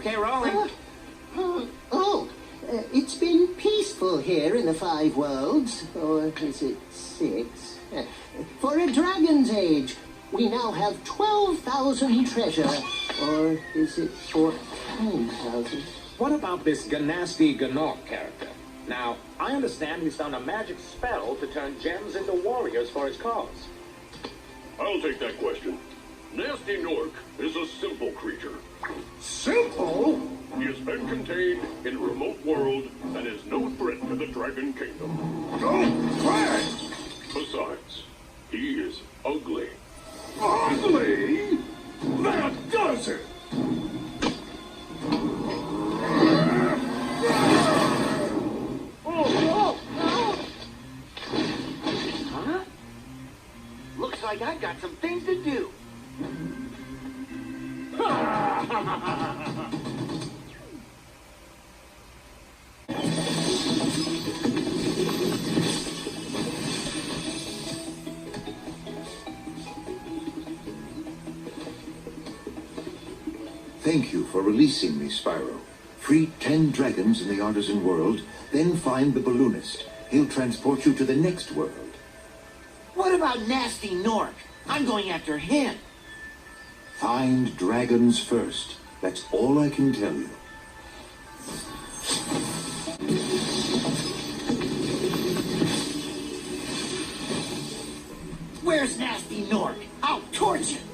Okay, rolling. It's been peaceful here in the 5 worlds, or is it 6? For a dragon's age, we now have 12,000 treasure, or is it 14,000? What about this Ganasty Gnorc character? Now, I understand he's found a magic spell to turn gems into warriors for his cause. I'll take that question. Nasty Gnorc is a simple creature. Simple? He has been contained in a remote world and is no threat to the Dragon Kingdom. Don't threat! Besides, he is ugly. Ugly? That does it! Huh? Looks like I got some things to do. Thank you for releasing me, Spyro. Free 10 dragons in the artisan world, then find the balloonist. He'll transport you to the next world. What about Nasty Gnorc? I'm going after him. Find dragons first. That's all I can tell you. Where's Nasty Gnorc? I'll torch him.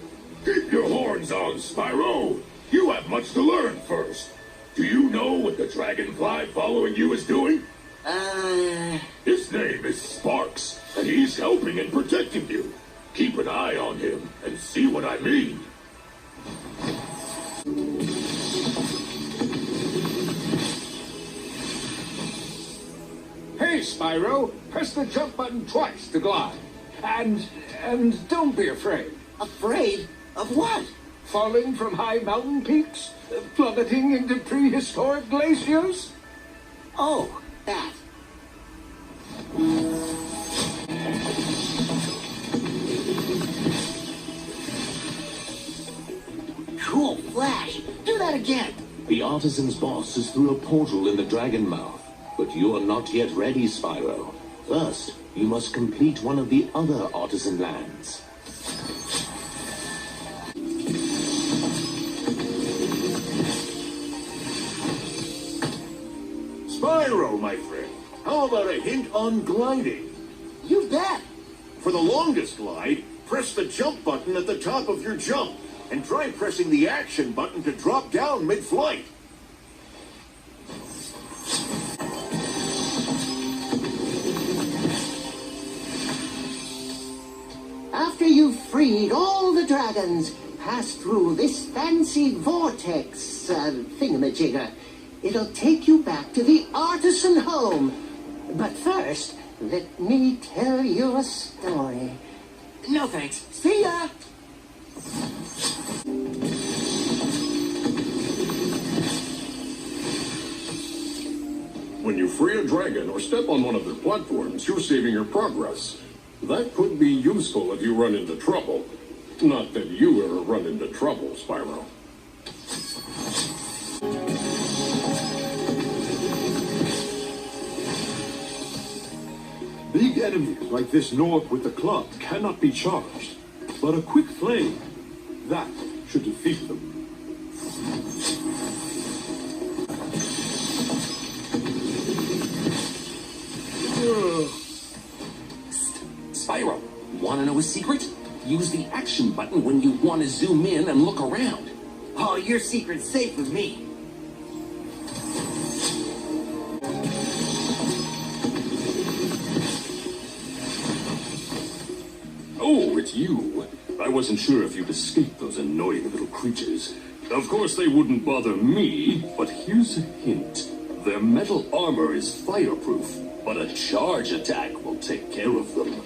Keep your horns on, Spyro. You have much to learn first. Do you know what the dragonfly following you is doing? His name is Sparks, and he's helping and protecting you. Keep an eye on him and see what I mean. Hey, Spyro, press the jump button twice to glide. And don't be afraid. Afraid? Of what? Falling from high mountain peaks? Plummeting into prehistoric glaciers? Oh, that. Cool flash. Do that again. The artisan's boss is through a portal in the dragon mouth, but you are not yet ready, Spyro. First, you must complete one of the other artisan lands. Spyro, my friend, how about a hint on gliding? You bet. For the longest glide, press the jump button at the top of your jump, and try pressing the action button to drop down mid-flight. After you've freed all the dragons, pass through this fancy vortex thingamajigger. It'll take you back to the artisan home. But first, let me tell you a story. No thanks. See ya. When you free a dragon or step on one of their platforms, you're saving your progress. That could be useful if you run into trouble. Not that you ever run into trouble, Spyro. Big enemies like this Gnorc with the club cannot be charged, but a quick flame, that should defeat them. Spyro, wanna know a secret? Use the action button when you want to zoom in and look around. Oh, your secret's safe with me. Oh, it's you. I wasn't sure if you'd escape those annoying little creatures. Of course they wouldn't bother me, but here's a hint. Their metal armor is fireproof, but a charge attack will take care of them.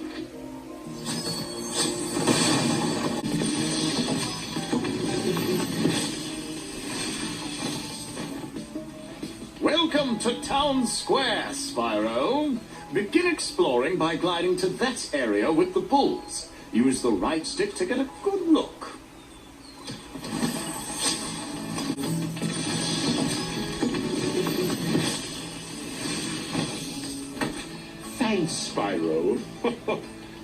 Welcome to Town Square, Spyro. Begin exploring by gliding to that area with the bulls. Use the right stick to get a good look. Spyro.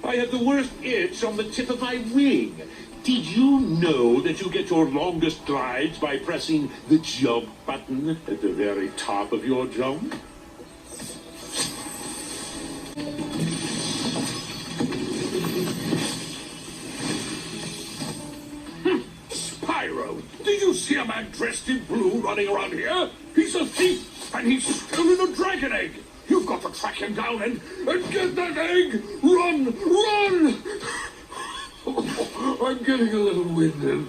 I have the worst itch on the tip of my wing. Did you know that you get your longest glides by pressing the jump button at the very top of your jump? Spyro, did you see a man dressed in blue running around here? He's a thief, and he's stolen a dragon egg. You've got to track him down and get that egg! Run! Run! I'm getting a little winded.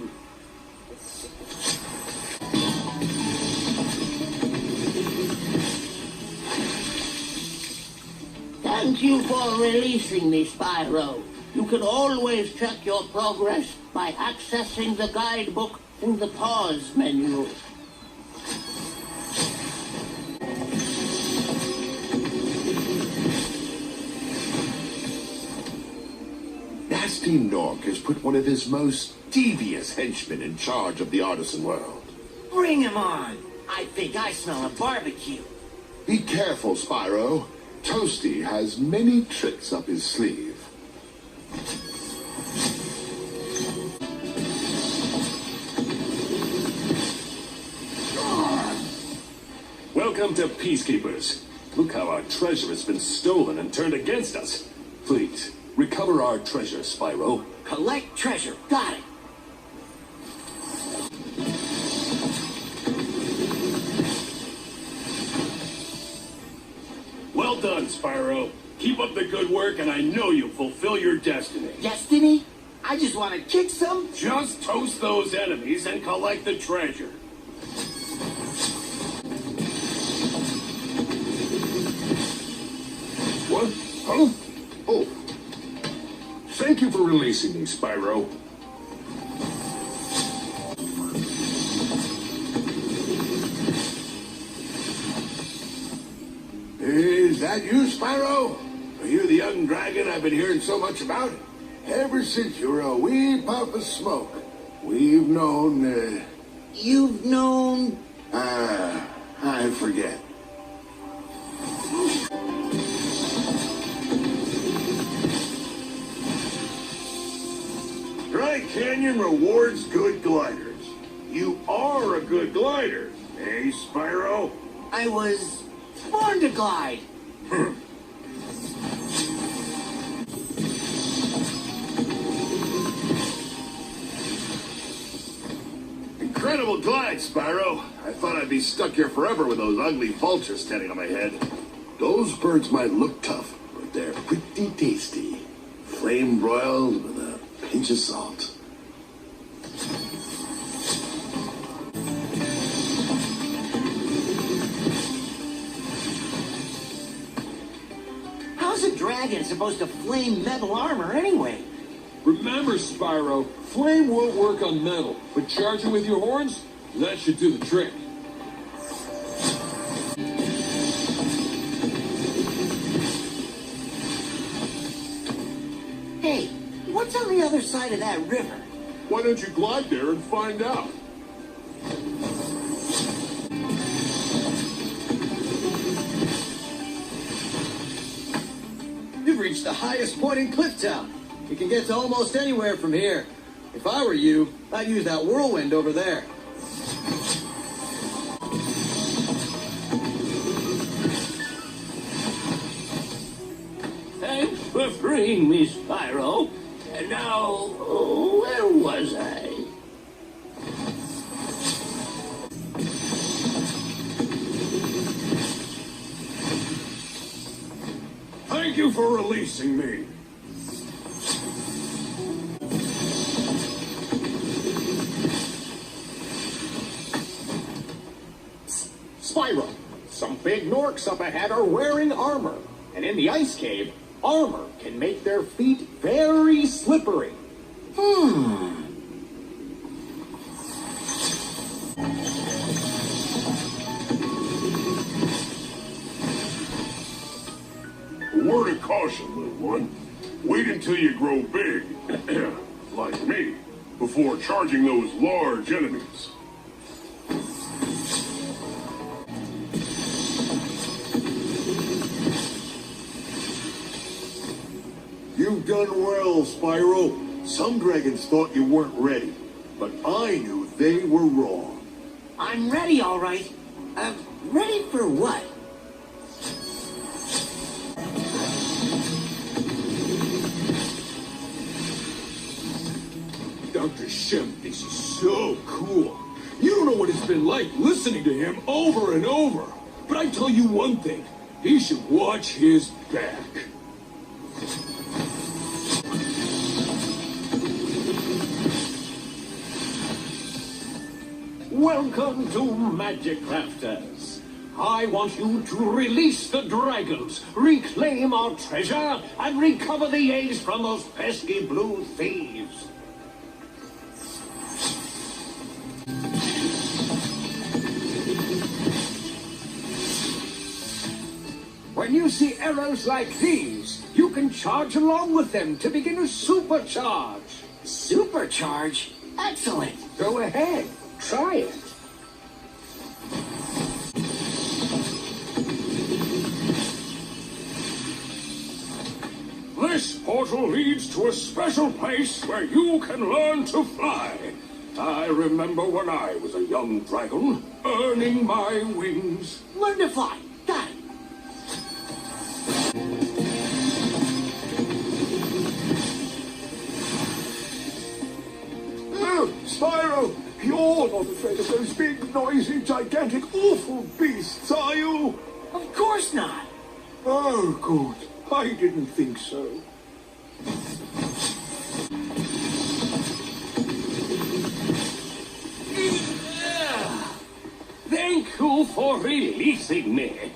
Thank you for releasing me, Spyro. You can always check your progress by accessing the guidebook through the pause menu. Nasty Nork has put one of his most devious henchmen in charge of the artisan world. Bring him on. I think I smell a barbecue. Be careful, Spyro. Toasty has many tricks up his sleeve. Welcome to Peacekeepers. Look how our treasure has been stolen and turned against us. Please, recover our treasure, Spyro. Collect treasure. Got it. Well done, Spyro. Keep up the good work, and I know you'll fulfill your destiny. Destiny? I just want to kick some. Just toast those enemies and collect the treasure. What? Huh? Oh. Thank you for releasing me, Spyro. Is that you, Spyro? Are you the young dragon I've been hearing so much about? Ever since you were a wee puff of smoke, we've known, You've known... I forget. Dry Canyon rewards good gliders. You are a good glider, eh, Spyro? I was born to glide. Incredible glide, Spyro. I thought I'd be stuck here forever with those ugly vultures standing on my head. Those birds might look tough, but they're pretty tasty. Flame broiled with a pinch of salt. How's a dragon supposed to flame metal armor anyway? Remember, Spyro, flame won't work on metal, but charge it with your horns, that should do the trick. Hey, what's on the other side of that river? Why don't you glide there and find out? You've reached the highest point in Clifftown. You can get to almost anywhere from here. If I were you, I'd use that whirlwind over there. Thanks for freeing me, Spyro. And now, where was I? Thank you for releasing me. Spyro, some big Norks up ahead are wearing armor. And in the ice cave, armor can make their feet very slippery. A word of caution, little one. Wait until you grow big, like me, before charging those large enemies. You've done well, Spyro. Some dragons thought you weren't ready, but I knew they were wrong. I'm ready, all right. Ready for what? Dr. Shem, this is so cool. You don't know what it's been like listening to him over and over. But I tell you one thing, he should watch his back. Welcome to Magic Crafters. I want you to release the dragons, reclaim our treasure, and recover the eggs from those pesky blue thieves. When you see arrows like these, you can charge along with them to begin a supercharge. Supercharge? Excellent. Go ahead, try it. This portal leads to a special place where you can learn to fly. I remember when I was a young dragon, earning my wings. Learn to fly. Got it. Spyro, you're not afraid of those big, noisy, gigantic, awful beasts, are you? Of course not. Oh, good. I didn't think so. Thank you for releasing me.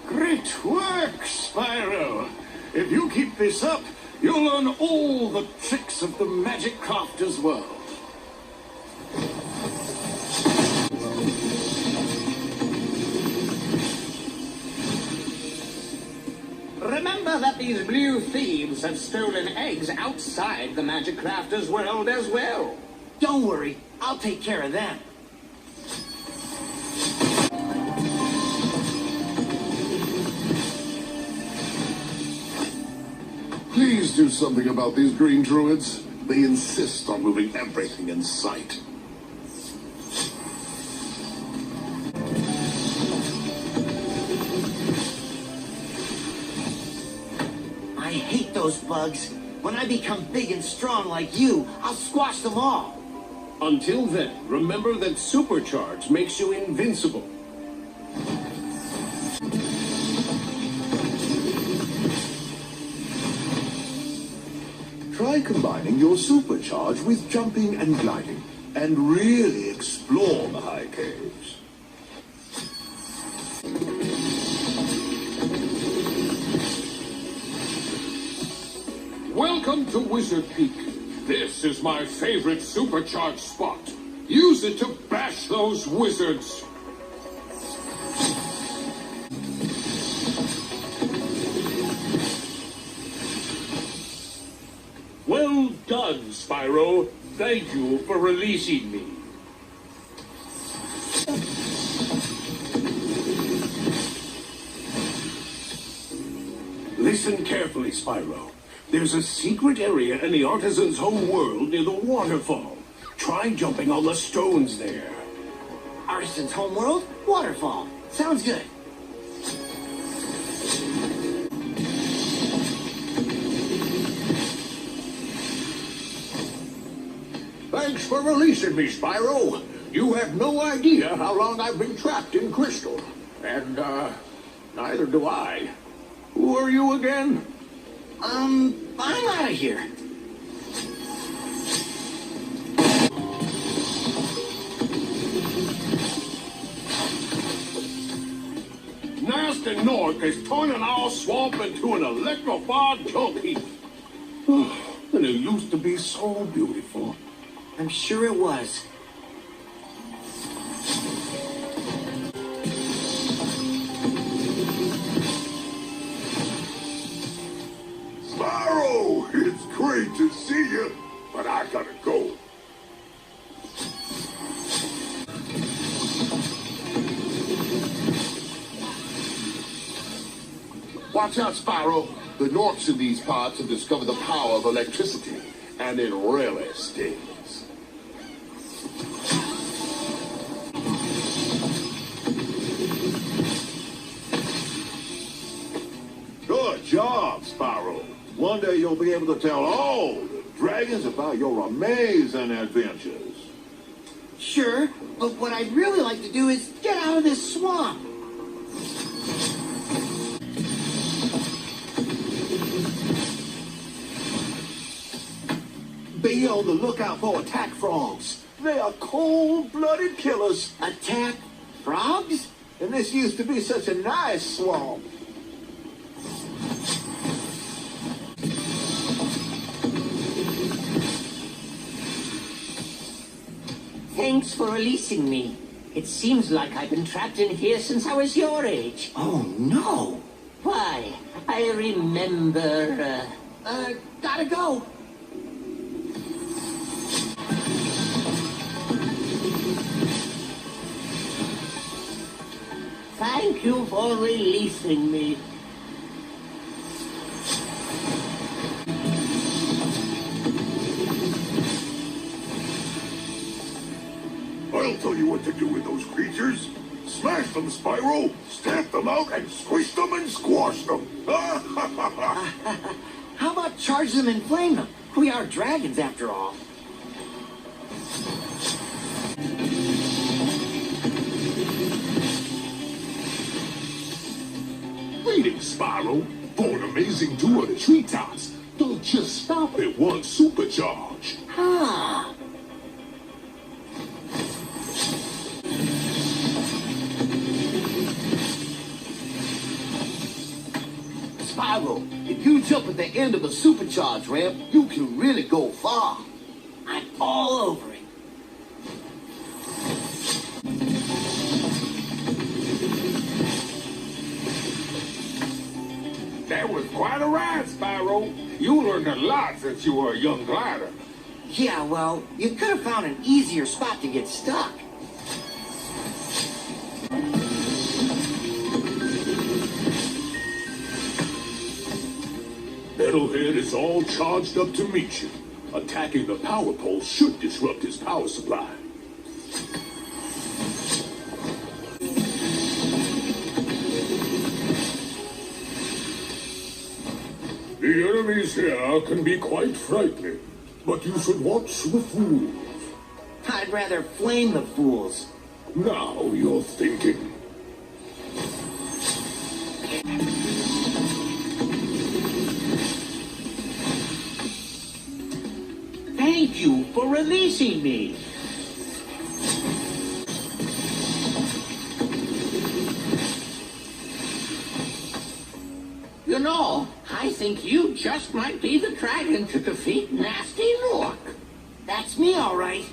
Great work, Spyro. If you keep this up, you'll learn all the tricks of the Magic Crafter's world. Remember that these blue thieves have stolen eggs outside the Magic Crafter's world as well. Don't worry. I'll take care of them. Please do something about these green druids. They insist on moving everything in sight. I hate those bugs. When I become big and strong like you, I'll squash them all. Until then, remember that supercharge makes you invincible. Try combining your supercharge with jumping and gliding, and really explore the high caves. Welcome to Wizard Peak. This is my favorite supercharged spot. Use it to bash those wizards. Well done, Spyro. Thank you for releasing me. Listen carefully, Spyro. There's a secret area in the artisan's home world near the waterfall. Try jumping on the stones there. Artisan's homeworld? Waterfall. Sounds good. Thanks for releasing me, Spyro. You have no idea how long I've been trapped in Crystal. And, neither do I. Who are you again? I'm out of here. Nasty Nork is turning our swamp into an electrified junk heap. And it used to be so beautiful. I'm sure it was. Spyro, it's great to see you, but I gotta go. Watch out, Spyro. The Norks in these parts have discovered the power of electricity, and it really stings. Good job, Spyro. One day you'll be able to tell all the dragons about your amazing adventures. Sure, but what I'd really like to do is get out of this swamp. Be on the lookout for attack frogs. They are cold-blooded killers. Attack frogs? And this used to be such a nice swamp. Thanks for releasing me. It seems like I've been trapped in here since I was your age. Oh, no. Why, I remember, Gotta go. Thank you for releasing me. I'll tell you what to do with those creatures. Smash them, Spyro. Stamp them out and squish them and squash them. How about charge them and flame them? We are dragons, after all. Greetings, Spyro. For an amazing tour of the treetops, don't just stop at one supercharge. Ah. Spyro, if you jump at the end of a supercharge ramp, you can really go far. I'm all over it. That was quite a ride, Spyro. You learned a lot since you were a young glider. Yeah, well, you could have found an easier spot to get stuck. Metalhead is all charged up to meet you. Attacking the power pole should disrupt his power supply. The enemies here can be quite frightening, but you should watch the fools. I'd rather flame the fools. Now you're thinking. thank you for releasing me. You know, I think you just might be the dragon to defeat Nasty Rourke. That's me, all right.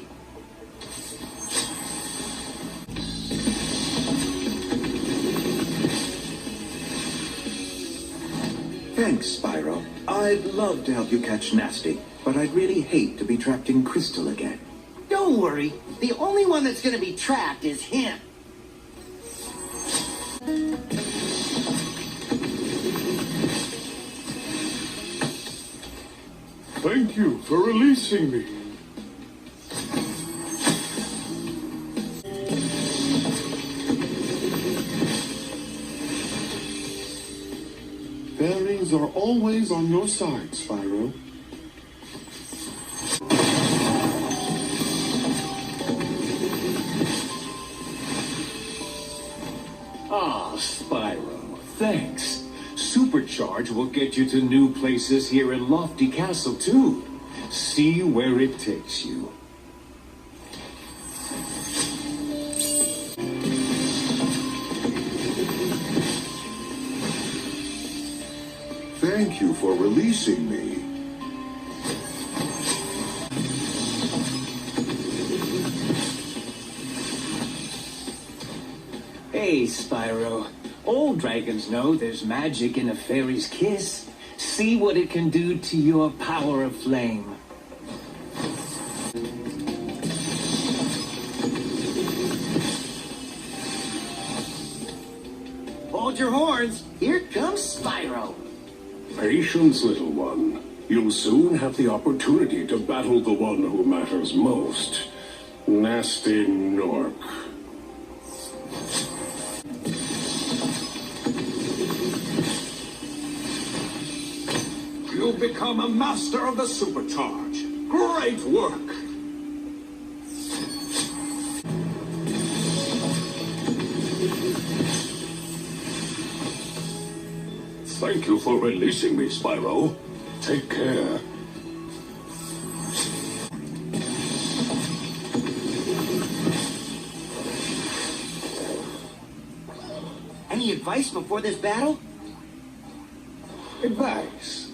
Thanks, Spyro. I'd love to help you catch Nasty, but I'd really hate to be trapped in Crystal again. Don't worry. The only one that's going to be trapped is him. Thank you for releasing me. Fairies are always on your side, Spyro. Ah, Spyro, thanks. Supercharge will get you to new places here in Lofty Castle, too. See where it takes you. Thank you for releasing me. Hey, Spyro. All dragons know there's magic in a fairy's kiss. See what it can do to your power of flame. Hold your horns. Here comes Spyro. Patience, little one. You'll soon have the opportunity to battle the one who matters most. Nasty Nork. You've become a master of the supercharge. Great work. Thank you for releasing me, Spyro. Take care. Any advice before this battle? Advice?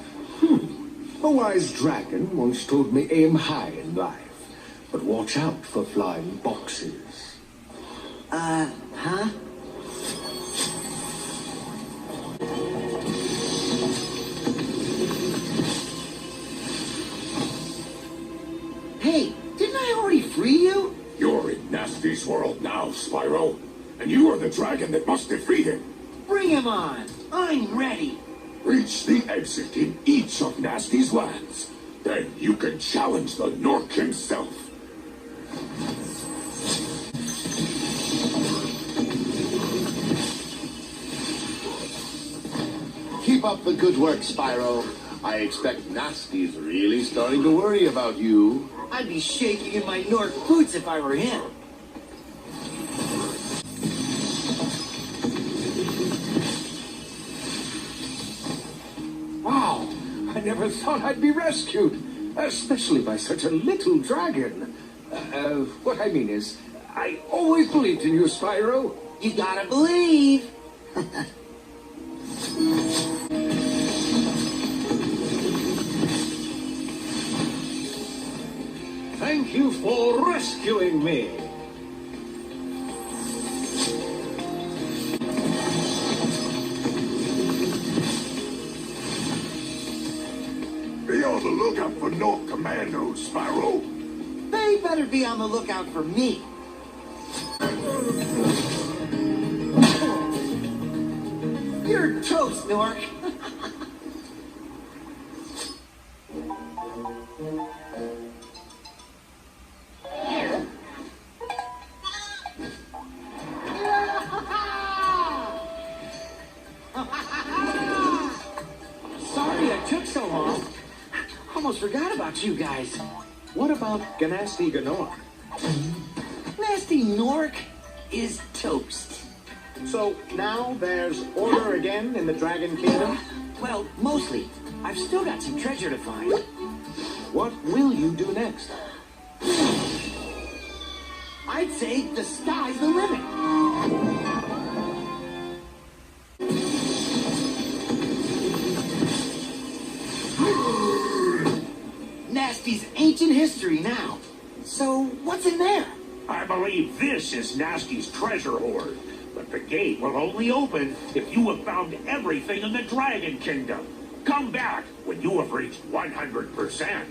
A wise dragon once told me aim high in life, but watch out for flying boxes. Huh? Hey, didn't I already free you? You're in Nasty's world now, Spyro. And you are the dragon that must defeat him. Bring him on. I'm ready. Reach the exit in each of Nasty's lands. Then you can challenge the Nork himself. Keep up the good work, Spyro. I expect Nasty's really starting to worry about you. I'd be shaking in my Nork boots if I were him. Wow, I never thought I'd be rescued, especially by such a little dragon. What I mean is, I always believed in you, Spyro. You gotta believe. Thank you for rescuing me. Be on the lookout for Nork commandos, Spyro. They better be on the lookout for me. You're toast, Nork. Sorry I took so long. Almost forgot about you guys. What about Ganasty Ganork? Nasty Nork is toast. So now there's order again in the Dragon Kingdom? Well, mostly. I've still got some treasure to find. What will you do next? I'd say the sky's the limit. Nasty's ancient history now. So, what's in there? I believe this is Nasty's treasure hoard. But the gate will only open if you have found everything in the Dragon Kingdom. Come back when you have reached 100%.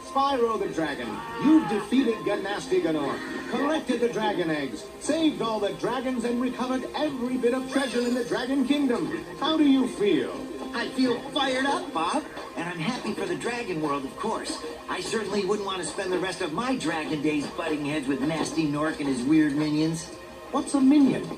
Spyro the Dragon, you defeated Ganasty Ganork, collected the dragon eggs, saved all the dragons, and recovered every bit of treasure in the Dragon Kingdom. How do you feel? I feel fired up, Bob. And I'm happy for the dragon world, of course. I certainly wouldn't want to spend the rest of my dragon days butting heads with Nasty Nork and his weird minions. What's a minion?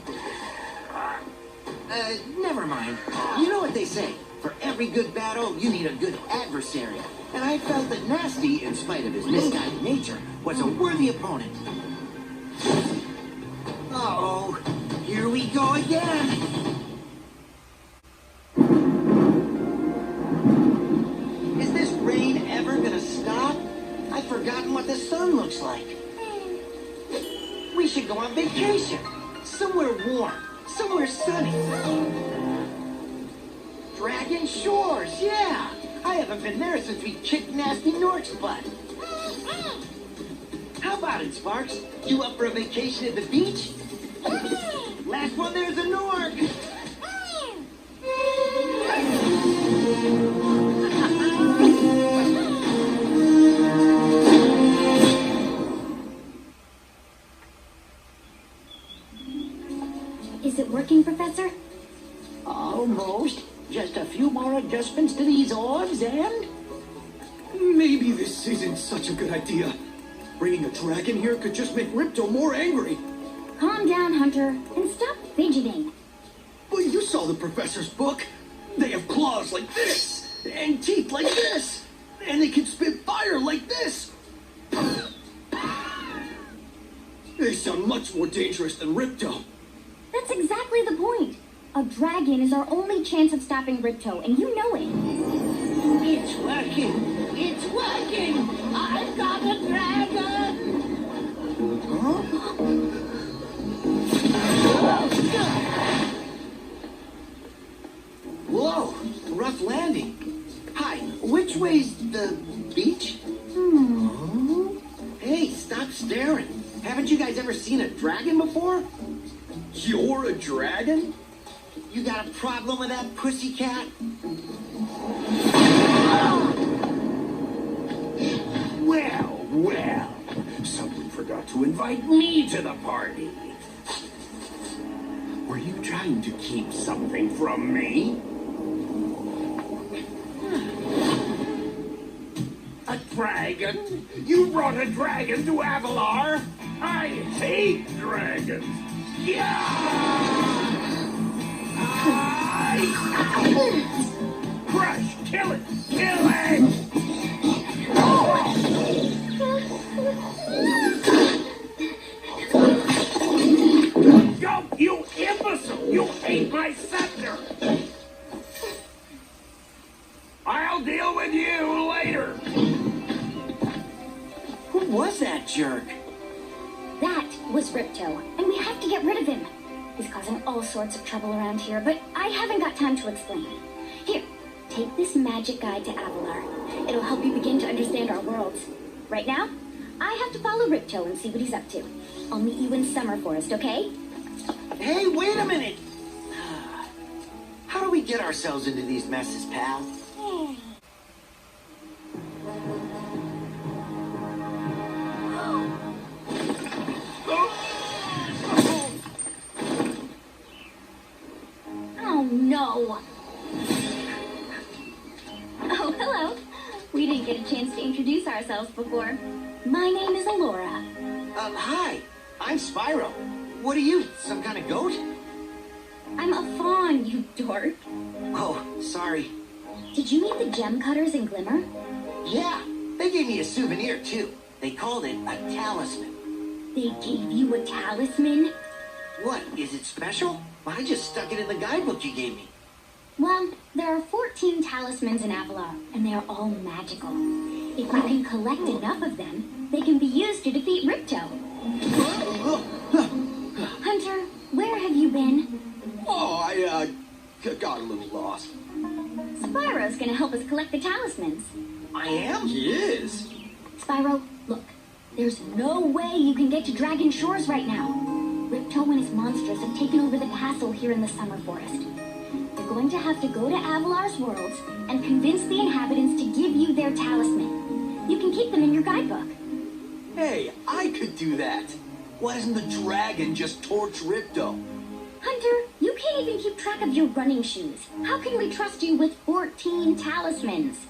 Never mind. You know what they say. For every good battle, you need a good adversary. And I felt that Nasty, in spite of his misguided nature, was a worthy opponent. Uh-oh. Here we go again. Is this rain ever gonna stop? I've forgotten what the sun looks like. We should go on vacation. Somewhere warm. Somewhere sunny. Dragon Shores, yeah! I haven't been there since we kicked Nasty Nork's butt. How about it, Sparks? You up for a vacation at the beach? Last one there's a Nork! Is it working, Professor? Almost. Just a few more adjustments to these orbs and... Maybe this isn't such a good idea. Bringing a dragon here could just make Ripto more angry. Calm down, Hunter, and stop fidgeting. But you saw the professor's book. They have claws like this, and teeth like this, and they can spit fire like this. They sound much more dangerous than Ripto. That's exactly the point. A dragon is our only chance of stopping Ripto, and you know it. It's working! It's working! I've got a dragon! Whoa, rough landing. Hi, which way's the beach? Hey, stop staring. Haven't you guys ever seen a dragon before? You're a dragon? You got a problem with that, pussycat? Well, well. Someone forgot to invite me to the party. Were you trying to keep something from me? A dragon? You brought a dragon to Avalar? I hate dragons. Yeah! Crush! Kill it! Kill it! Go, you imbecile! You ate my scepter! I'll deal with you later! Who was that jerk? That was Ripto, and we have to get rid of him. He's causing all sorts of trouble around here, but I haven't got time to explain. Here, take this magic guide to Avalar. It'll help you begin to understand our worlds. Right now, I have to follow Ripto and see what he's up to. I'll meet you in Summer Forest, okay? Hey, wait a minute! How do we get ourselves into these messes, pal? Oh, no! Oh, hello. We didn't get a chance to introduce ourselves before. My name is Alora. Hi. I'm Spyro. What are you, some kind of goat? I'm a fawn, you dork. Oh, sorry. Did you meet the gem cutters in Glimmer? Yeah, they gave me a souvenir, too. They called it a talisman. They gave you a talisman? What, is it special? I just stuck it in the guidebook you gave me. Well, there are 14 talismans in Avalar, and they are all magical. If you can collect enough of them, they can be used to defeat Ripto. Hunter, where have you been? Oh, I got a little lost. Spyro's gonna help us collect the talismans. I am? He is. Spyro, look. There's no way you can get to Dragon Shores right now. Ripto and his monsters have taken over the castle here in the Summer Forest. You're going to have to go to Avalar's worlds and convince the inhabitants to give you their talisman. You can keep them in your guidebook. Hey, I could do that. Why doesn't the dragon just torch Ripto? Hunter, you can't even keep track of your running shoes. How can we trust you with 14 talismans?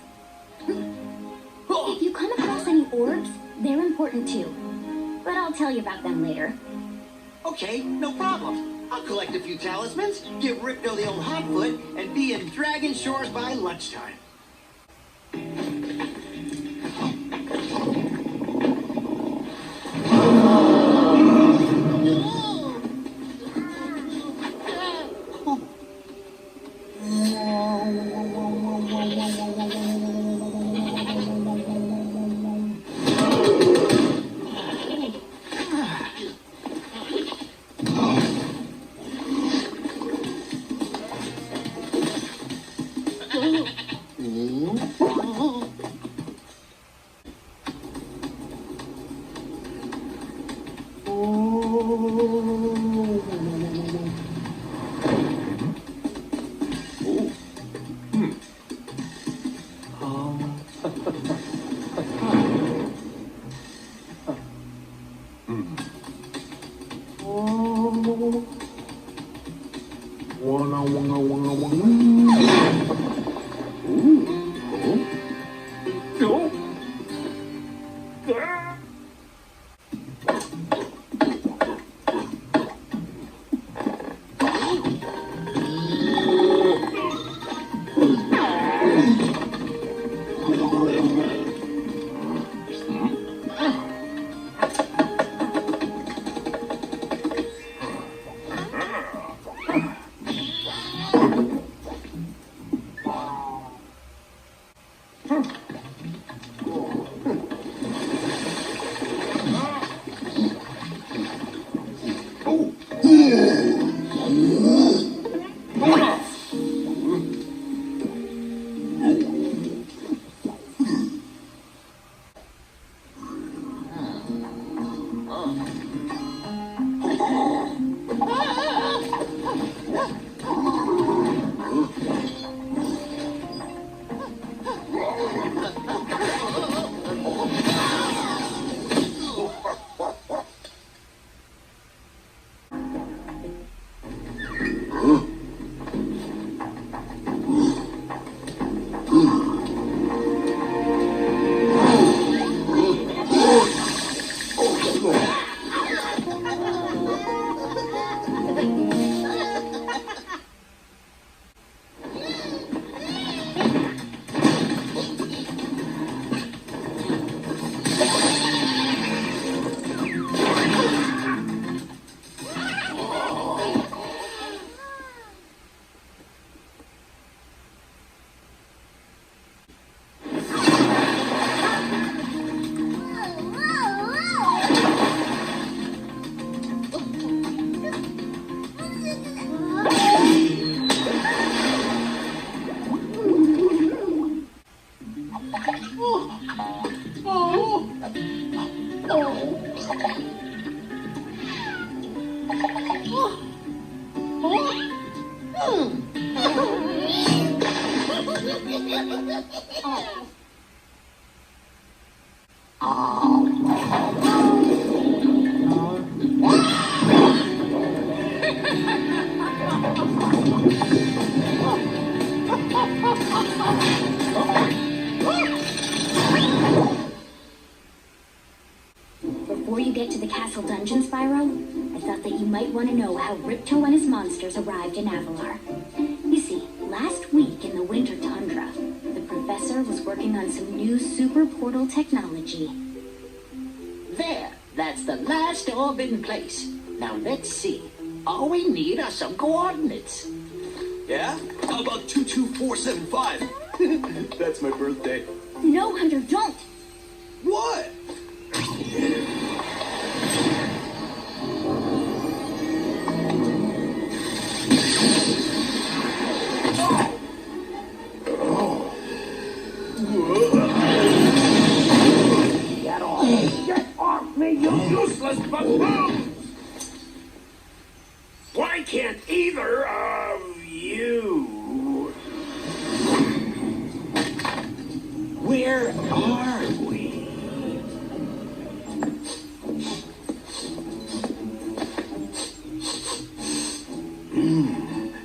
If you come across any orbs, they're important too. But I'll tell you about them later. Okay, no problem. I'll collect a few talismans, give Ripto the old hot foot, and be in Dragon Shores by lunchtime. Before you get to the castle dungeon, Spyro, I thought that you might want to know how Ripto and his monsters arrived in Avalar. You see, last week in the winter tundra, the professor was working on some new super portal technology. There, that's the last orb in place. Now let's see. All we need are some coordinates. Yeah? How about 22475? That's my birthday. No, Hunter, don't! What? Get off me, you useless buffoons! Why can't either of you? Where are we?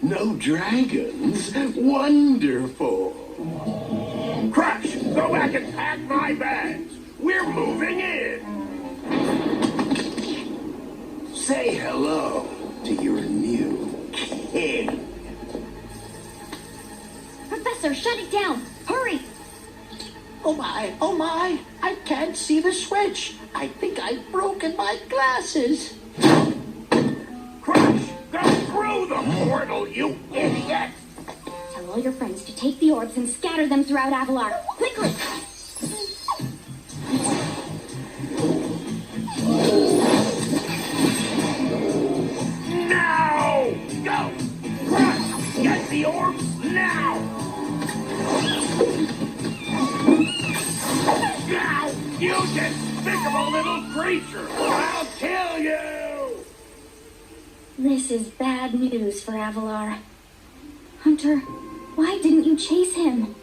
No dragons? Wonderful. Crush, go back and pack my bags. We're moving in. Say hello to your new king. Professor, shut it down! Hurry! Oh my, I can't see the switch. I think I've broken my glasses. Crush, go through the portal, you idiot! Tell all your friends to take the orbs and scatter them throughout Avalar. Quickly! Now! Go! Crush, get the orbs now! Now, you despicable little creature! I'll kill you! This is bad news for Avalar. Hunter, why didn't you chase him?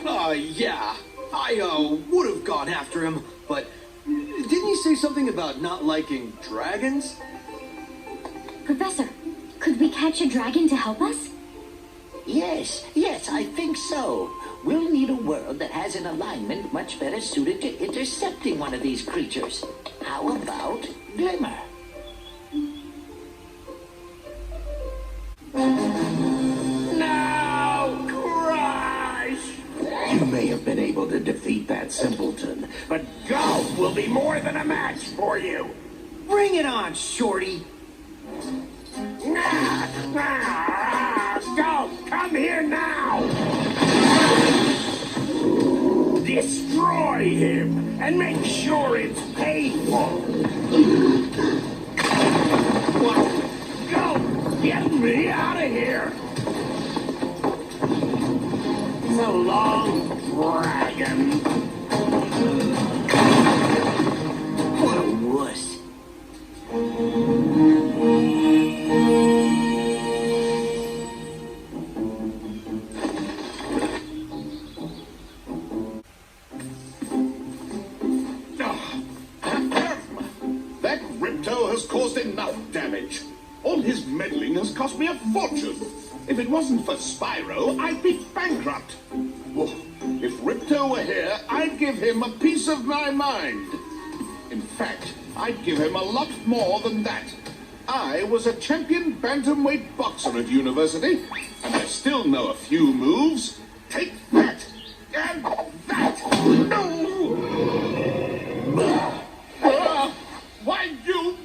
Yeah. I, would have gone after him, but didn't he say something about not liking dragons? Professor, Could we catch a dragon to help us? Yes, I think so. We'll need a world that has an alignment much better suited to intercepting one of these creatures. How about Glimmer? Now, crush! You may have been able to defeat that simpleton, but Golf will be more than a match for you. Bring it on, Shorty. Golf, come here now! Destroy him, and make sure it's painful. Go! Get me out of here! So long, dragon! What a wuss. That Ripto has caused enough damage. All his meddling has cost me a fortune. If it wasn't for Spyro, I'd be bankrupt. Oh, if Ripto were here, I'd give him a piece of my mind. In fact, I'd give him a lot more than that. I was a champion bantamweight boxer at university, and I still know a few moves. Take that, and that. No! Why, you...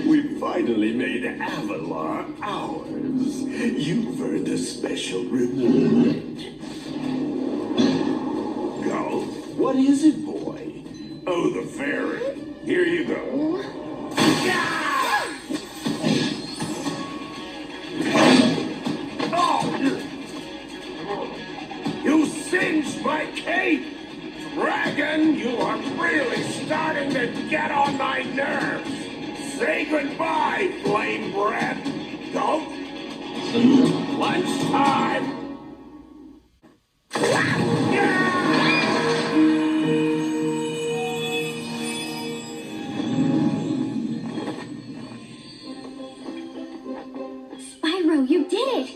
We finally made Avalar ours. You've earned a special reward. Go. What is it, boy? Oh, the ferret. Here you go. Oh! You singed my cape! Dragon, you are really starting to get on my nerves! Say goodbye, flame breath! Go! Lunchtime! Spyro, you did it!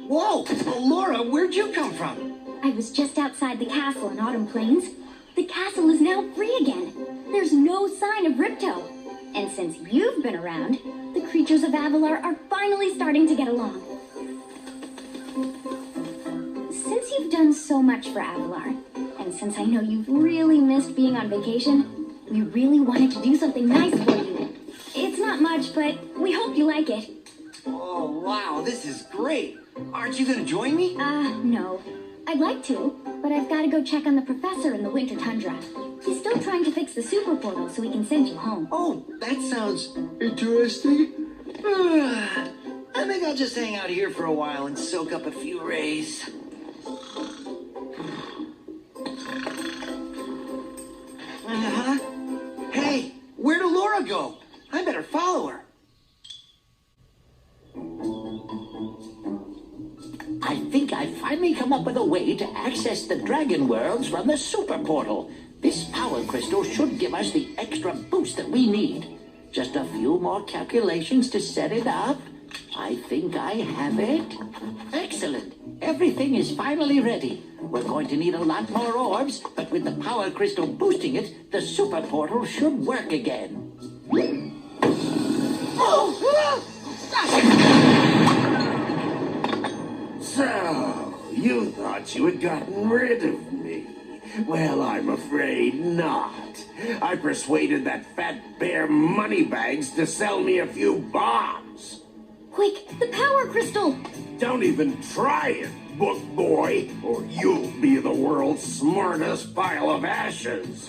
Whoa! Laura, where'd you come from? I was just outside the castle in Autumn Plains. The castle is now free again. There's no sign of Ripto. And since you've been around, the creatures of Avalar are finally starting to get along. Since you've done so much for Avalar, and since I know you've really missed being on vacation, we really wanted to do something nice for you. It's not much, but we hope you like it. Oh, wow, this is great. Aren't you gonna join me? No. I'd like to, but I've got to go check on the professor in the winter tundra. He's still trying to fix the super portal so he can send you home. Oh, that sounds interesting. I think I'll just hang out here for a while and soak up a few rays. Uh-huh. Hey, where'd Laura go? I better follow her. I think I've finally come up with a way to access the dragon worlds from the super portal. This power crystal should give us the extra boost that we need. Just a few more calculations to set it up. I think I have it. Excellent. Everything is finally ready. We're going to need a lot more orbs, but with the power crystal boosting it, the super portal should work again. So, you thought you had gotten rid of me. Well, I'm afraid not. I persuaded that fat bear Moneybags to sell me a few bombs. Quick, the power crystal! Don't even try it, book boy, or you'll be the world's smartest pile of ashes.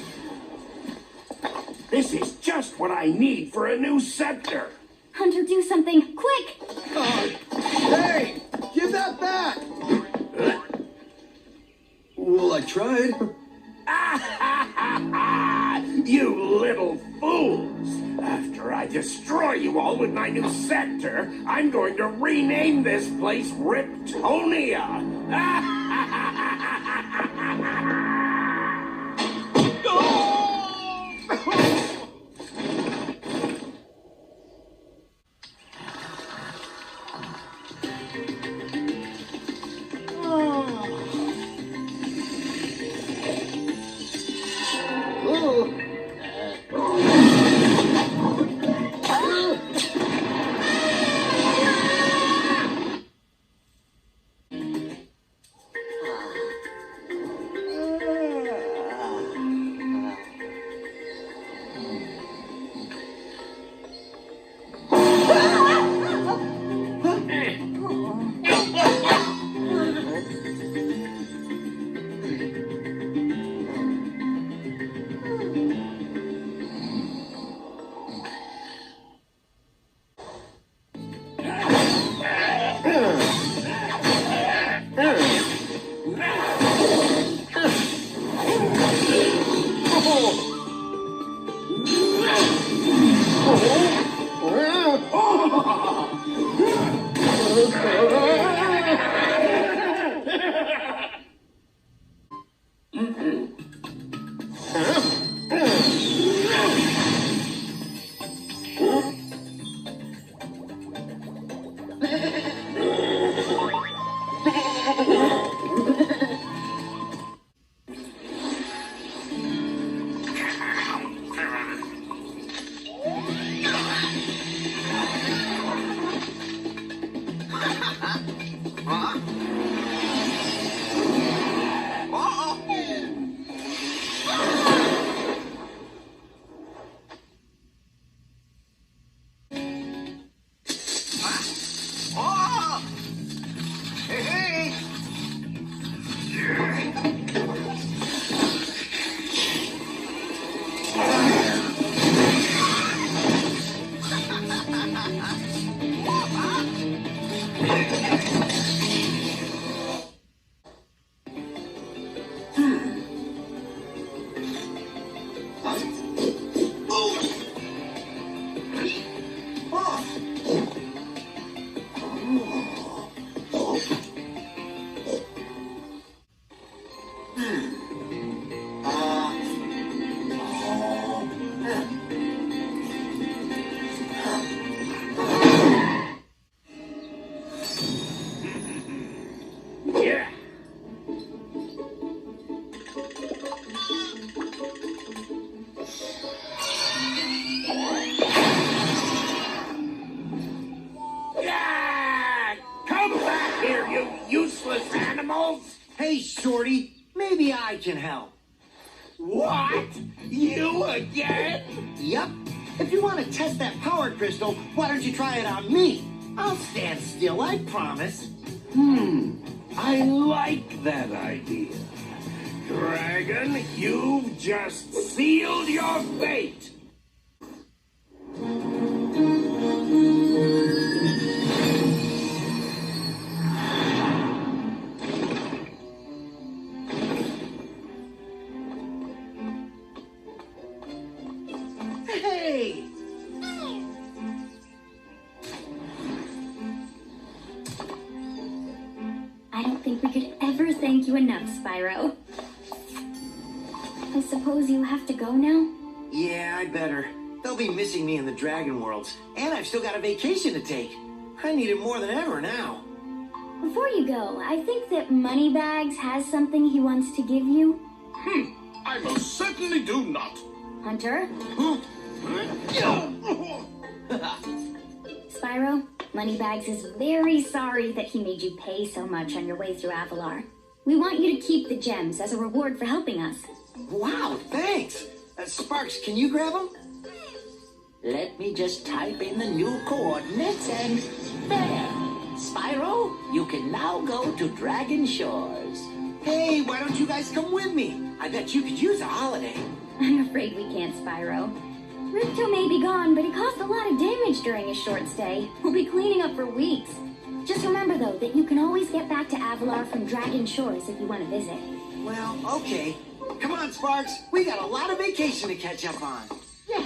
This is just what I need for a new scepter. Hunter, do something, quick! Hey! Give that back! Well, I tried. You little fools! After I destroy you all with my new scepter, I'm going to rename this place Riptonia! Shorty. Maybe I can help. What? You again? Yup. If you want to test that power crystal, why don't you try it on me? I'll stand still, I promise. I like that idea. Dragon, you've just sealed your fate. Hey! I don't think we could ever thank you enough, Spyro. I suppose you have to go now? Yeah, I better. They'll be missing me in the Dragon Worlds, and I've still got a vacation to take. I need it more than ever now. Before you go, I think that Moneybags has something he wants to give you. I most certainly do not. Hunter? Spyro, Moneybags is very sorry that he made you pay so much on your way through Avalar. We want you to keep the gems as a reward for helping us. Wow, thanks. Sparks, can you grab them? Let me just type in the new coordinates and there. Spyro, you can now go to Dragon Shores. Hey, why don't you guys come with me? I bet you could use a holiday. I'm afraid we can't, Spyro. Ripto may be gone, but he caused a lot of damage during his short stay. We'll be cleaning up for weeks. Just remember, though, that you can always get back to Avalar from Dragon Shores if you want to visit. Well, okay. Come on, Sparks. We got a lot of vacation to catch up on. Yeah.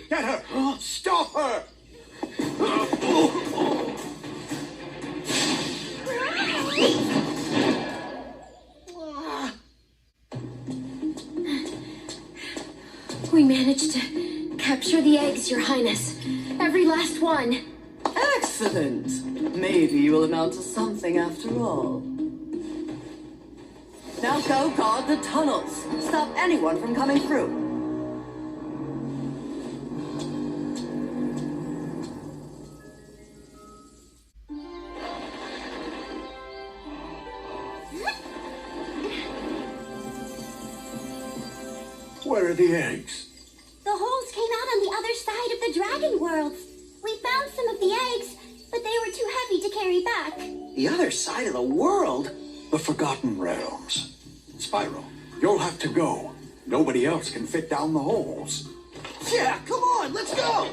Get her! Stop her! We managed to capture the eggs, Your Highness. Every last one. Excellent. Maybe you will amount to something after all. Now go guard the tunnels. Stop anyone from coming through. Where are the eggs? The holes came out on the other side of the Dragon Worlds. We found some of the eggs, but they were too heavy to carry back. The other side of the world? The Forgotten Realms. Spyro, you'll have to go. Nobody else can fit down the holes. Yeah, come on, let's go!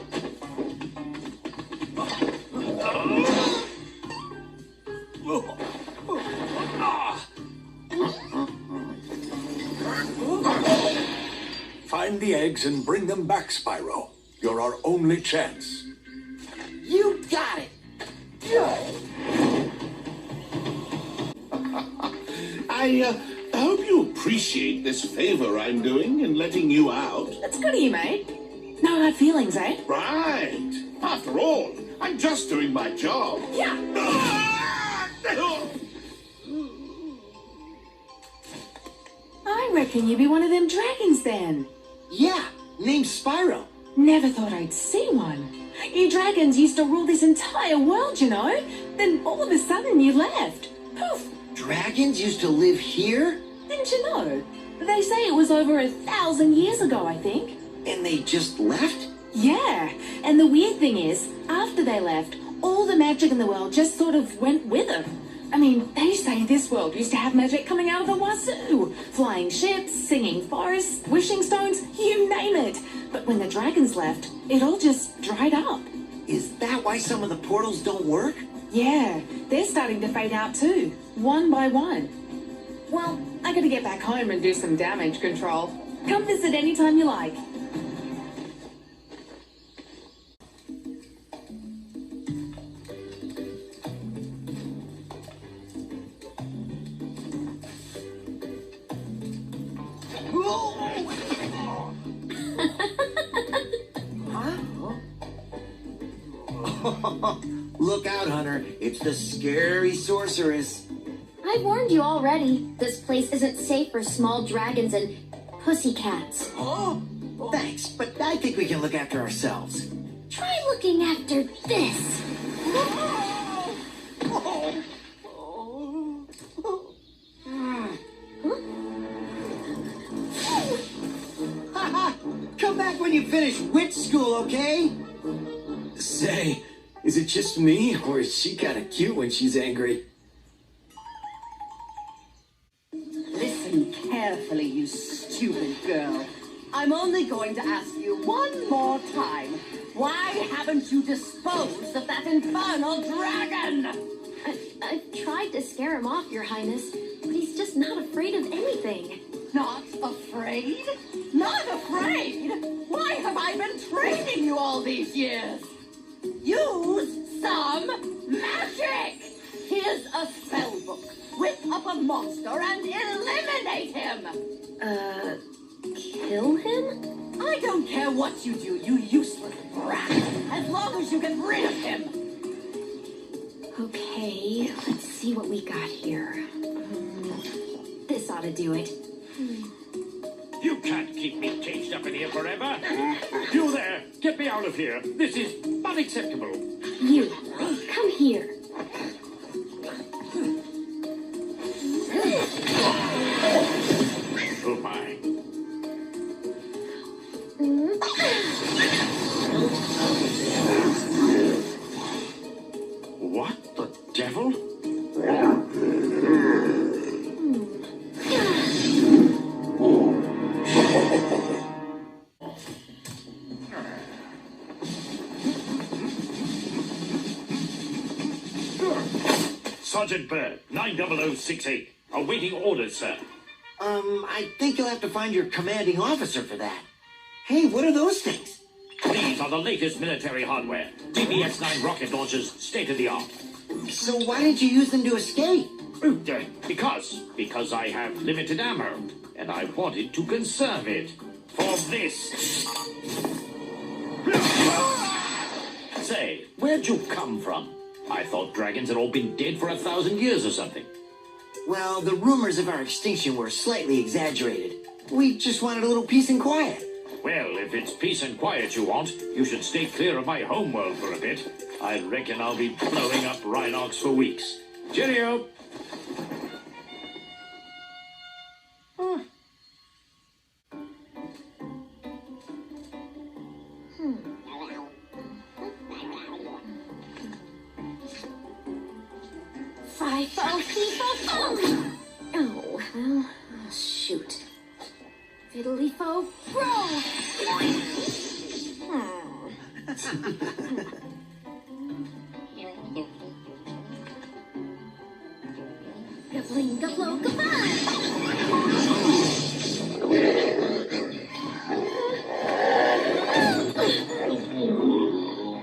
Find the eggs and bring them back, Spyro. You're our only chance. You got it! I hope you appreciate this favor I'm doing in letting you out. That's good of you, mate. No hard feelings, eh? Right. After all, I'm just doing my job. Yeah. I reckon you be one of them dragons then. Yeah, name's Spyro. Never thought I'd see one. You dragons used to rule this entire world, you know? Then all of a sudden you left. Poof! Dragons used to live here? Didn't you know? They say it was over 1,000 years ago, I think. And they just left? Yeah, and the weird thing is, after they left, all the magic in the world just sort of went with them. I mean, they say this world used to have magic coming out of the wazoo. Flying ships, singing forests, wishing stones, you name it. But when the dragons left, it all just dried up. Is that why some of the portals don't work? Yeah, they're starting to fade out too, one by one. Well, I gotta get back home and do some damage control. Come visit anytime you like. Look out, Hunter. It's the scary sorceress. I warned you already. This place isn't safe for small dragons and pussycats. Oh, thanks, but I think we can look after ourselves. Try looking after this. Come back when you finish witch school, okay? Say, is it just me, or is she kind of cute when she's angry? Listen carefully, you stupid girl. I'm only going to ask you one more time. Why haven't you disposed of that infernal dragon? I've tried to scare him off, Your Highness, but he's just not afraid of anything. Not afraid? Not afraid? Why have I been training you all these years? Use some magic! Here's a spell book. Whip up a monster and eliminate him! Kill him? I don't care what you do, you useless brat, as long as you get rid of him! Okay, let's see what we got here. This ought to do it. You can't keep me caged up in here forever. You there, get me out of here. This is unacceptable. You, come here. Oh my. What the devil? Sergeant Bird, 90068. Awaiting orders, sir. I think you'll have to find your commanding officer for that. Hey, what are those things? These are the latest military hardware. DBS-9 rocket launchers, state-of-the-art. So why didn't you use them to escape? Because I have limited ammo, and I wanted to conserve it for this. Say, where'd you come from? I thought dragons had all been dead for 1,000 years or something. Well, the rumors of our extinction were slightly exaggerated. We just wanted a little peace and quiet. Well, if it's peace and quiet you want, you should stay clear of my homeworld for a bit. I reckon I'll be blowing up Rhinox for weeks. Cheerio! Oh, well, shoot. Fiddly-fo, roll! Gabling-gablo,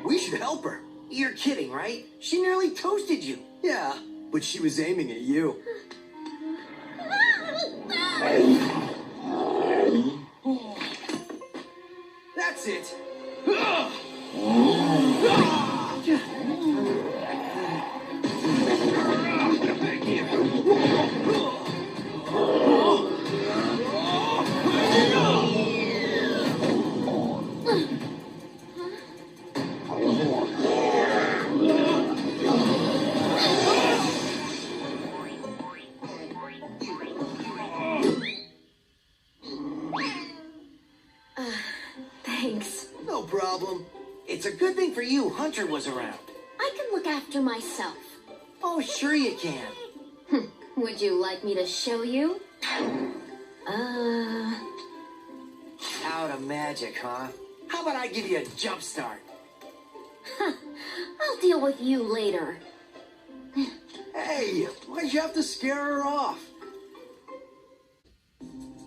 We should help her. You're kidding, right? She nearly toasted you. Yeah, but she was aiming at you. That's it. Thanks. No problem. It's a good thing for you Hunter was around. I can look after myself. Oh, sure you can. Would you like me to show you? Out of magic, huh? How about I give you a jump start? I'll deal with you later. Hey, why'd you have to scare her off?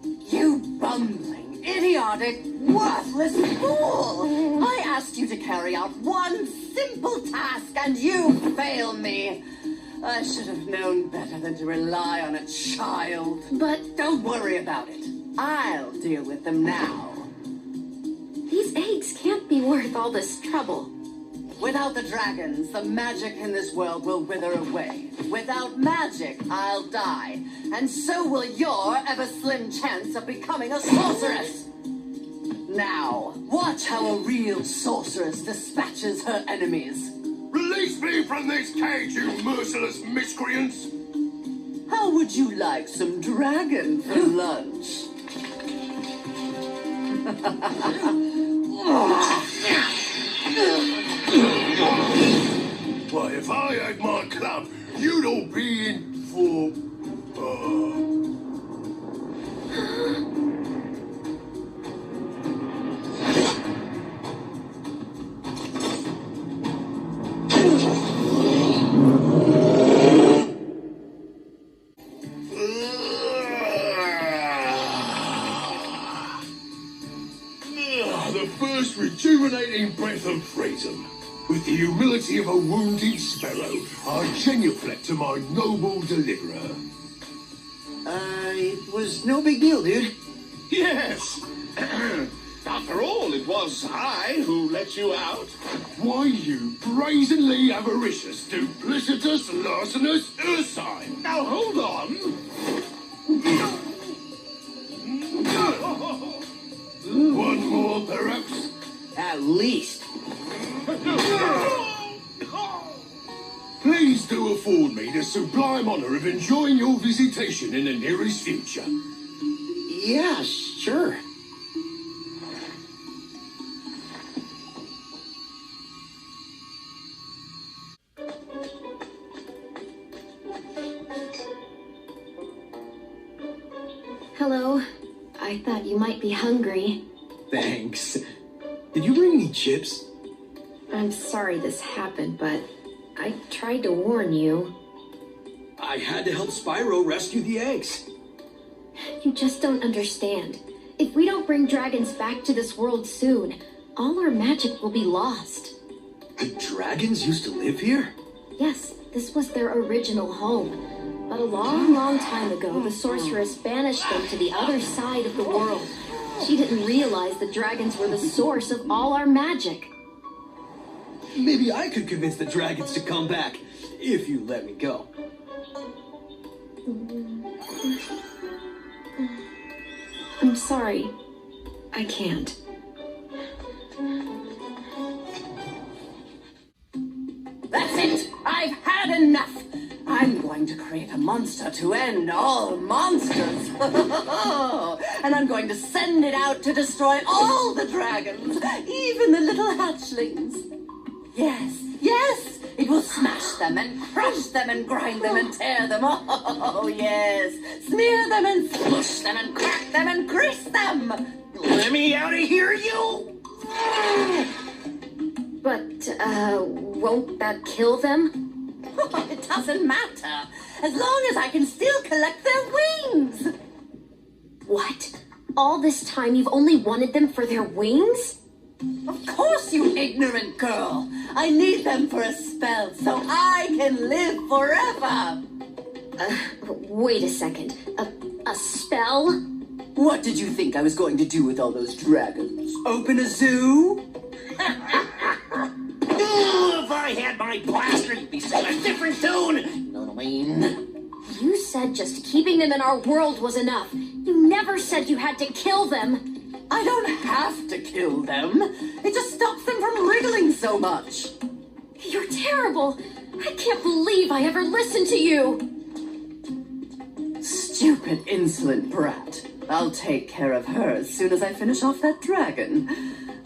You bumbling, idiotic, worthless fool! I asked you to carry out one simple task and you failed me. I should have known better than to rely on a child. But don't worry about it. I'll deal with them now. These eggs can't be worth all this trouble. Without the dragons, the magic in this world will wither away. Without magic, I'll die. And so will your ever-slim chance of becoming a sorceress. Now, watch how a real sorceress dispatches her enemies. Release me from this cage, you merciless miscreants! How would you like some dragon for lunch? Why, if I had my club, you'd all be in for... The first rejuvenating breath of freedom. With the humility of a wounded sparrow, I genuflect to my noble deliverer. It was no big deal, dude. Yes. After all, it was I who let you out. Why, you brazenly avaricious, duplicitous, larcenous ursine! Now hold on. One more, perhaps? At least. Please do afford me the sublime honor of enjoying your visitation in the nearest future. Yeah, sure. Hello. I thought you might be hungry. Thanks. Did you bring any chips? I'm sorry this happened, but I tried to warn you. I had to help Spyro rescue the eggs. You just don't understand. If we don't bring dragons back to this world soon, all our magic will be lost. The dragons used to live here? Yes, this was their original home. But a long, long time ago, the sorceress banished them to the other side of the world. She didn't realize the dragons were the source of all our magic. Maybe I could convince the dragons to come back, if you let me go. I'm sorry. I can't. That's it! I've had enough! I'm going to create a monster to end all monsters! And I'm going to send it out to destroy all the dragons, even the little hatchlings. Yes, yes! It will smash them and crush them and grind them and tear them. Oh, yes! Smear them and smush them and crack them and grease them! Let me out of here, you! But, won't that kill them? It doesn't matter, as long as I can still collect their wings! What? All this time you've only wanted them for their wings? Of course, you ignorant girl! I need them for a spell so I can live forever! Wait a second. A spell? What did you think I was going to do with all those dragons? Open a zoo? If I had my blaster, you'd be singing a different tune. You know what I mean? You said just keeping them in our world was enough. You never said you had to kill them. I don't have to kill them. It just stops them from wriggling so much. You're terrible. I can't believe I ever listened to you. Stupid, insolent brat. I'll take care of her as soon as I finish off that dragon.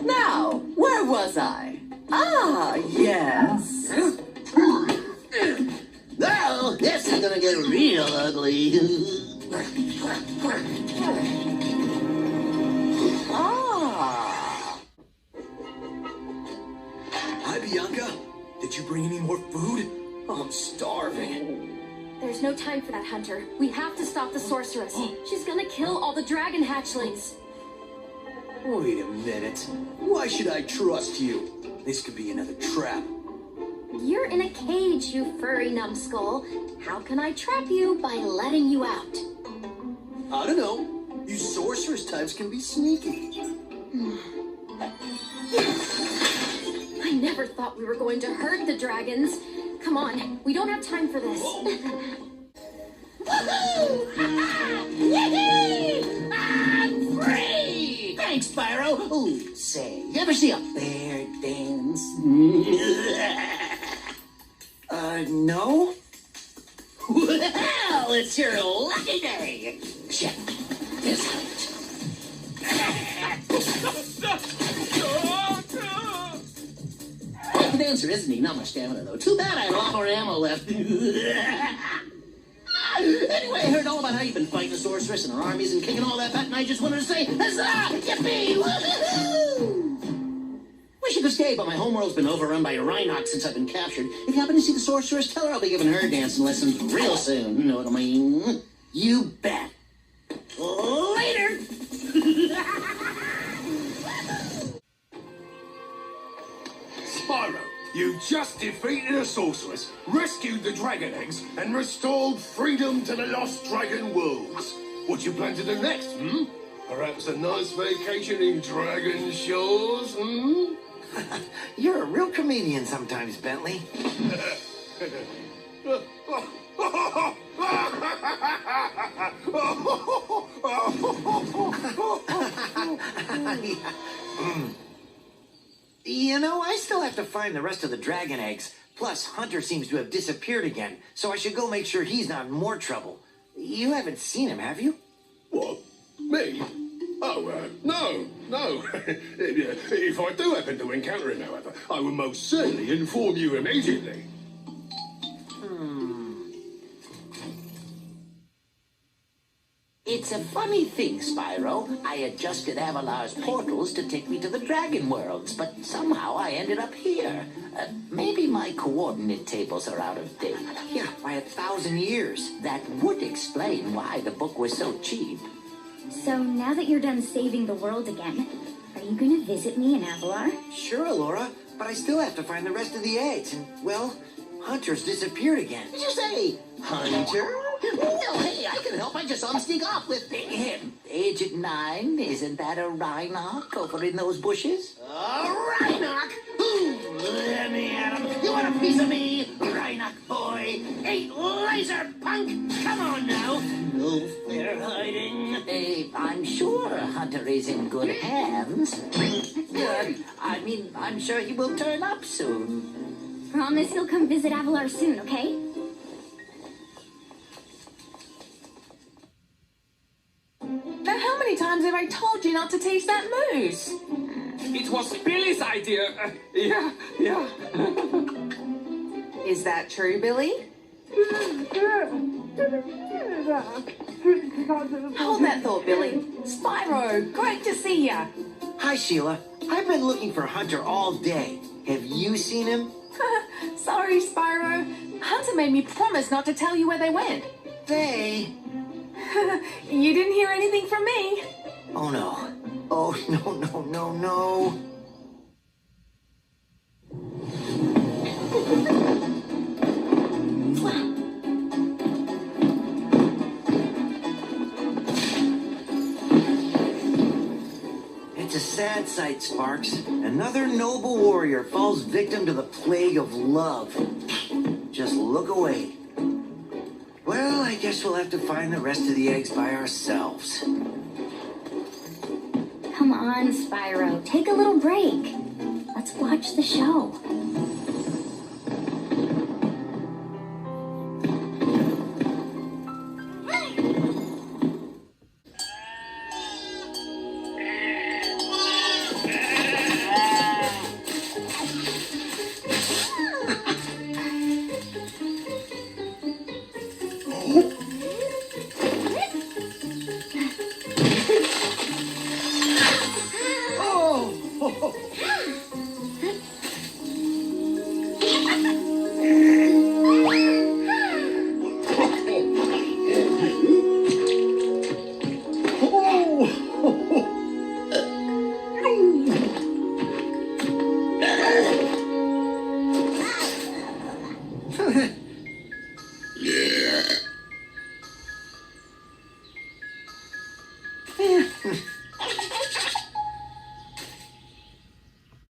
Now, where was I? Ah, yes. Well, this is gonna get real ugly. Ah. Hi, Bianca. you bring any more food? I'm starving. There's no time for that, Hunter. We have to stop the sorceress. She's gonna kill all the dragon hatchlings. Wait a minute. Why should I trust you? This could be another trap. You're in a cage, you furry numbskull. How can I trap you? By letting you out. I don't know. You sorceress types can be sneaky. I never thought we were going to hurt the dragons. Come on, we don't have time for this. Woohoo! Yee! I'm free! Thanks, Spyro. Ooh, say, you ever see a bear dance? No? Well, it's your lucky day. Check this out. Quite the dancer, isn't he? Not much stamina, though. Too bad I have a lot more ammo left. Anyway, I heard all about how you've been fighting the sorceress and her armies and kicking all that butt, and I just wanted to say, huzzah! Yippee! Woohoo! Wish you could stay, but my homeworld's been overrun by Reignited since I've been captured. If you happen to see the sorceress, tell her I'll be giving her dancing lessons real soon. You know what I mean? You bet. Later! Spyro, you just defeated a sorceress, rescued the dragon eggs, and restored freedom to the lost dragon worlds. What do you plan to do next, hmm? Perhaps a nice vacation in Dragon Shores, hmm? You're a real comedian sometimes, Bentley. You know, I still have to find the rest of the dragon eggs. Plus, Hunter seems to have disappeared again, so I should go make sure he's not in more trouble. You haven't seen him, have you? What? Me? Oh, no. If I do happen to encounter him, however, I will most certainly inform you immediately. It's a funny thing, Spyro. I adjusted Avalar's portals to take me to the Dragon Worlds, but somehow I ended up here. Maybe my coordinate tables are out of date. Yeah, by 1,000 years. That would explain why the book was so cheap. So now that you're done saving the world again, are you going to visit me in Avalar? Sure, Laura, but I still have to find the rest of the eggs, and, well, Hunter's disappeared again. Did you say Hunter? Well, hey, I can help. I just saw him sneak off with him. Agent 9, isn't that a Rhinoc over in those bushes? A Rhinoc? Let me at him. You want a piece of me, Rhinoc boy? Hey, laser punk! Come on now. No fair hiding. Hey, I'm sure Hunter is in good hands. I'm sure he will turn up soon. Promise you'll come visit Avalar soon, okay? Now, how many times have I told you not to teach that moose? It was Billy's idea. Yeah. Is that true, Billy? Hold that thought, Billy. Spyro, great to see ya. Hi, Sheila. I've been looking for Hunter all day. Have you seen him? Sorry, Spyro. Hunter made me promise not to tell you where they went. They? You didn't hear anything from me. Oh, no. Oh, no. It's a sad sight, Sparks. Another noble warrior falls victim to the plague of love. Just look away. Well, I guess we'll have to find the rest of the eggs by ourselves. Come on, Spyro. Take a little break. Let's watch the show.